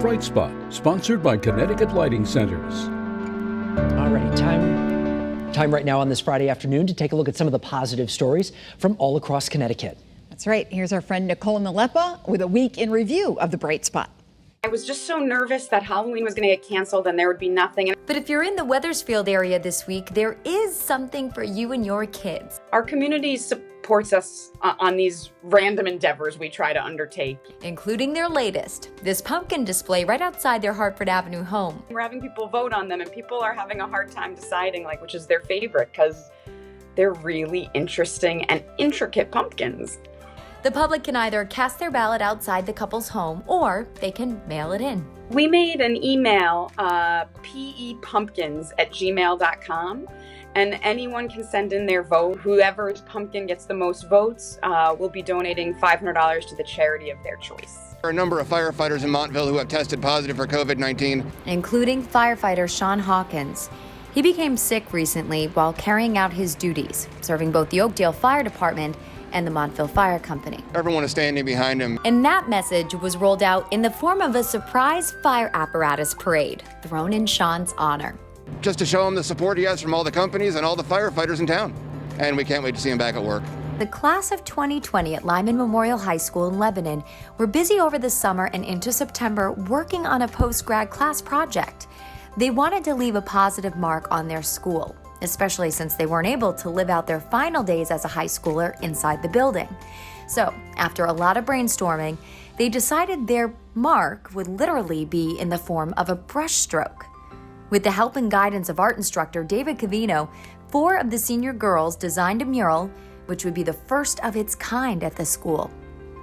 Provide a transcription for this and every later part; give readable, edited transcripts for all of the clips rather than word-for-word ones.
Bright Spot, sponsored by Connecticut Lighting Centers. Alrighty, time right now on this Friday afternoon to take a look at some of the positive stories from all across Connecticut. That's right. Here's our friend Nicole Nalepa with a week in review of the Bright Spot. I was just so nervous that Halloween was going to get canceled and there would be nothing. But if you're in the Wethersfield area this week, there is something for you and your kids. Our community supports us on these random endeavors we try to undertake. Including their latest, this pumpkin display right outside their Hartford Avenue home. We're having people vote on them and people are having a hard time deciding which is their favorite because they're really interesting and intricate pumpkins. The public can either cast their ballot outside the couple's home or they can mail it in. We made an email, pepumpkins@gmail.com, and anyone can send in their vote. Whoever's pumpkin gets the most votes will be donating $500 to the charity of their choice. There are a number of firefighters in Montville who have tested positive for COVID-19. Including firefighter Sean Hawkins. He became sick recently while carrying out his duties, serving both the Oakdale Fire Department and the Montville Fire Company. Everyone is standing behind him. And that message was rolled out in the form of a surprise fire apparatus parade thrown in Sean's honor. Just to show him the support he has from all the companies and all the firefighters in town. And we can't wait to see him back at work. The class of 2020 at Lyman Memorial High School in Lebanon were busy over the summer and into September working on a post-grad class project. They wanted to leave a positive mark on their school, especially since they weren't able to live out their final days as a high schooler inside the building. So, after a lot of brainstorming, they decided their mark would literally be in the form of a brushstroke. With the help and guidance of art instructor David Cavino, 4 of the senior girls designed a mural, which would be the first of its kind at the school,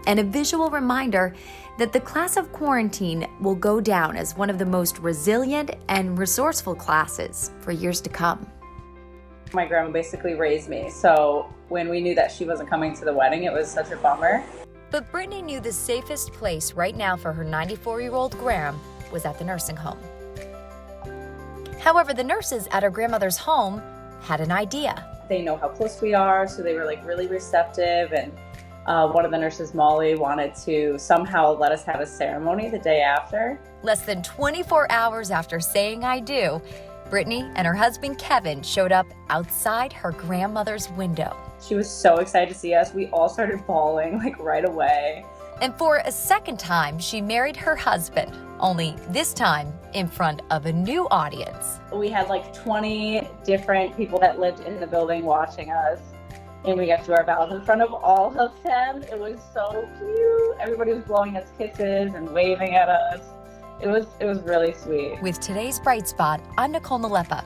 and a visual reminder that the class of quarantine will go down as one of the most resilient and resourceful classes for years to come. My grandma basically raised me, so when we knew that she wasn't coming to the wedding, it was such a bummer. But Brittany knew the safest place right now for her 94-year-old Gram was at the nursing home. However, the nurses at her grandmother's home had an idea. They know how close we are, so they were really receptive, and one of the nurses, Molly, wanted to somehow let us have a ceremony the day after. Less than 24 hours after saying I do, Brittany and her husband Kevin showed up outside her grandmother's window. She was so excited to see us. We all started bawling right away. And for a second time, she married her husband, only this time in front of a new audience. We had 20 different people that lived in the building watching us, and we got to do our vows in front of all of them. It was so cute. Everybody was blowing us kisses and waving at us. It was really sweet. With today's Bright Spot, I'm Nicole Nalepa.